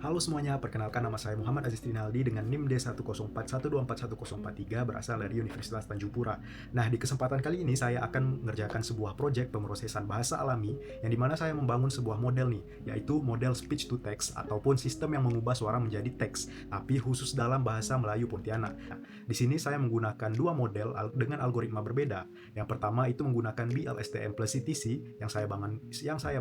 Halo semuanya, perkenalkan nama saya Muhammad Aziz Rinaldi dengan NIM D10412411043 berasal dari Universitas Tanjung Pura. Nah, di kesempatan kali ini saya akan mengerjakan sebuah proyek pemrosesan bahasa alami yang dimana saya membangun sebuah model nih, yaitu model speech to text ataupun sistem yang mengubah suara menjadi teks, tapi khusus dalam bahasa Melayu Pontianak. Nah, di sini saya menggunakan dua model dengan algoritma berbeda. Yang pertama itu menggunakan BLSTM plus CTC yang saya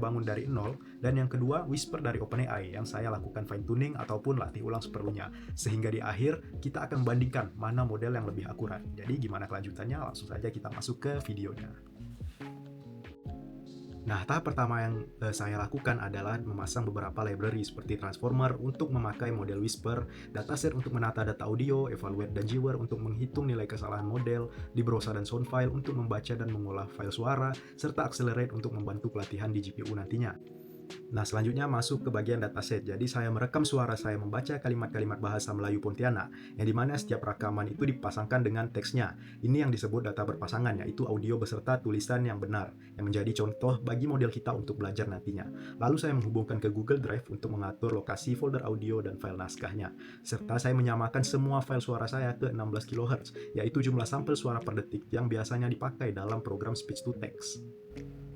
bangun dari nol, dan yang kedua Whisper dari OpenAI yang saya lakukan fine tuning ataupun latih ulang seperlunya, sehingga di akhir kita akan membandingkan mana model yang lebih akurat. Jadi gimana kelanjutannya? Langsung saja kita masuk ke videonya. Nah, tahap pertama yang saya lakukan adalah memasang beberapa library seperti transformer untuk memakai model Whisper, dataset untuk menata data audio, evaluate dan Gwer untuk menghitung nilai kesalahan model, Librosa dan Soundfile untuk membaca dan mengolah file suara, serta Accelerate untuk membantu pelatihan di GPU nantinya. Nah, selanjutnya masuk ke bagian dataset. Jadi saya merekam suara saya membaca kalimat-kalimat bahasa Melayu Pontianak, yang dimana setiap rekaman itu dipasangkan dengan teksnya. Ini yang disebut data berpasangan, yaitu audio beserta tulisan yang benar, yang menjadi contoh bagi model kita untuk belajar nantinya. Lalu saya menghubungkan ke Google Drive untuk mengatur lokasi folder audio dan file naskahnya. Serta saya menyamakan semua file suara saya ke 16 kHz, yaitu jumlah sampel suara per detik yang biasanya dipakai dalam program speech to text.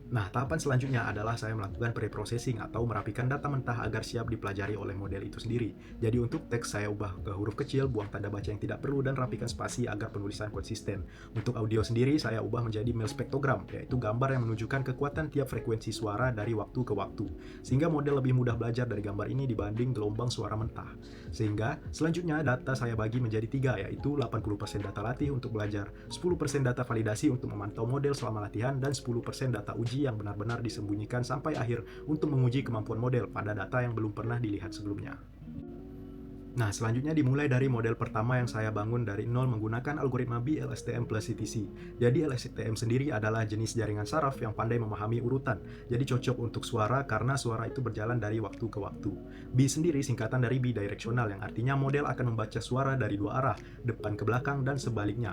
Nah, tahapan selanjutnya adalah saya melakukan pre-processing atau merapikan data mentah agar siap dipelajari oleh model itu sendiri. Jadi untuk teks saya ubah ke huruf kecil, buang tanda baca yang tidak perlu, dan rapikan spasi agar penulisan konsisten. Untuk audio sendiri saya ubah menjadi mil spektogram, yaitu gambar yang menunjukkan kekuatan tiap frekuensi suara dari waktu ke waktu. Sehingga model lebih mudah belajar dari gambar ini dibanding gelombang suara mentah. Sehingga selanjutnya data saya bagi menjadi tiga, yaitu 80% data latih untuk belajar, 10% data validasi untuk memantau model selama latihan, dan 10% data uji yang benar-benar disembunyikan sampai akhir untuk menguji kemampuan model pada data yang belum pernah dilihat sebelumnya. Nah, selanjutnya dimulai dari model pertama yang saya bangun dari nol menggunakan algoritma BLSTM plus CTC. Jadi LSTM sendiri adalah jenis jaringan saraf yang pandai memahami urutan. Jadi cocok untuk suara karena suara itu berjalan dari waktu ke waktu. B sendiri singkatan dari bidirectional yang artinya model akan membaca suara dari dua arah, depan ke belakang dan sebaliknya,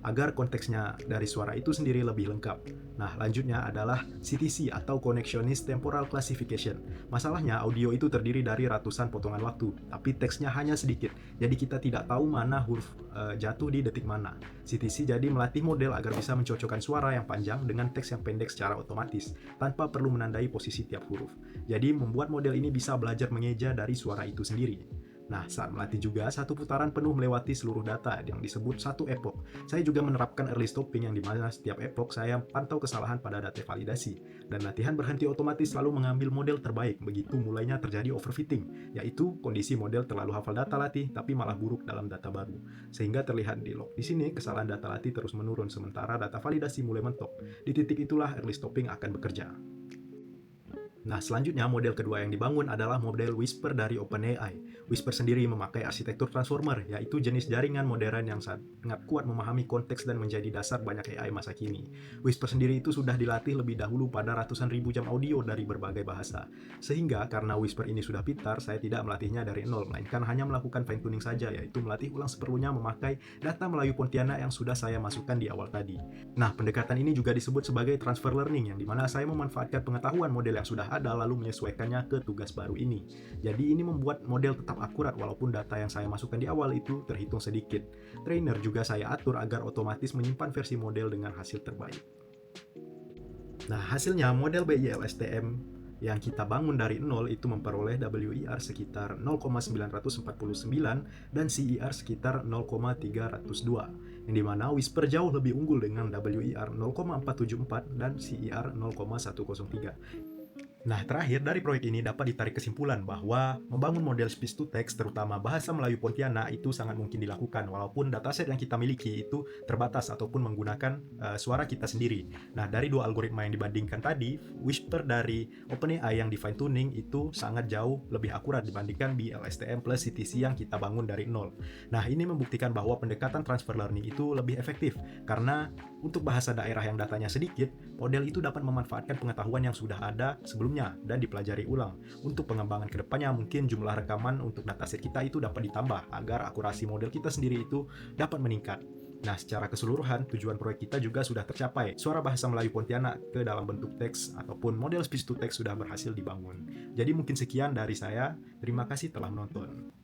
agar konteksnya dari suara itu sendiri lebih lengkap. Nah, lanjutnya adalah CTC atau Connectionist Temporal Classification. Masalahnya, audio itu terdiri dari ratusan potongan waktu, tapi teksnya hanya sedikit, jadi kita tidak tahu mana huruf jatuh di detik mana. CTC jadi melatih model agar bisa mencocokkan suara yang panjang dengan teks yang pendek secara otomatis, tanpa perlu menandai posisi tiap huruf. Jadi, membuat model ini bisa belajar mengeja dari suara itu sendiri. Nah, saat melatih juga, satu putaran penuh melewati seluruh data yang disebut satu epoch. Saya juga menerapkan early stopping yang dimana setiap epoch saya pantau kesalahan pada data validasi. Dan latihan berhenti otomatis selalu mengambil model terbaik, begitu mulainya terjadi overfitting, yaitu kondisi model terlalu hafal data latih tapi malah buruk dalam data baru. Sehingga terlihat di log. Di sini, kesalahan data latih terus menurun sementara data validasi mulai mentok. Di titik itulah early stopping akan bekerja. Nah, selanjutnya model kedua yang dibangun adalah model Whisper dari OpenAI. Whisper sendiri memakai arsitektur transformer, yaitu jenis jaringan modern yang sangat kuat memahami konteks dan menjadi dasar banyak AI masa kini. Whisper sendiri itu sudah dilatih lebih dahulu pada ratusan ribu jam audio dari berbagai bahasa. Sehingga karena Whisper ini sudah pintar, saya tidak melatihnya dari nol, melainkan hanya melakukan fine tuning saja, yaitu melatih ulang seperlunya memakai data Melayu Pontianak yang sudah saya masukkan di awal tadi. Nah, pendekatan ini juga disebut sebagai transfer learning, yang dimana saya memanfaatkan pengetahuan model yang sudah ada lalu menyesuaikannya ke tugas baru ini. Jadi ini membuat model tetap akurat walaupun data yang saya masukkan di awal itu terhitung sedikit. Trainer juga saya atur agar otomatis menyimpan versi model dengan hasil terbaik. Nah, hasilnya model BILSTM yang kita bangun dari nol itu memperoleh WIR sekitar 0,949 dan CIR sekitar 0,302, yang dimana Whisper jauh lebih unggul dengan WIR 0,474 dan CIR 0,103. Nah, terakhir dari proyek ini dapat ditarik kesimpulan bahwa membangun model speech to text terutama bahasa Melayu Pontianak itu sangat mungkin dilakukan walaupun dataset yang kita miliki itu terbatas ataupun menggunakan suara kita sendiri. Nah, dari dua algoritma yang dibandingkan tadi, Whisper dari OpenAI yang di fine tuning itu sangat jauh lebih akurat dibandingkan BLSTM plus CTC yang kita bangun dari nol. Nah, ini membuktikan bahwa pendekatan transfer learning itu lebih efektif karena untuk bahasa daerah yang datanya sedikit, model itu dapat memanfaatkan pengetahuan yang sudah ada sebelumnya dan dipelajari ulang. Untuk pengembangan kedepannya, mungkin jumlah rekaman untuk dataset kita itu dapat ditambah agar akurasi model kita sendiri itu dapat meningkat. Nah, secara keseluruhan, tujuan proyek kita juga sudah tercapai. Suara bahasa Melayu Pontianak ke dalam bentuk teks ataupun model speech to text sudah berhasil dibangun. Jadi mungkin sekian dari saya. Terima kasih telah menonton.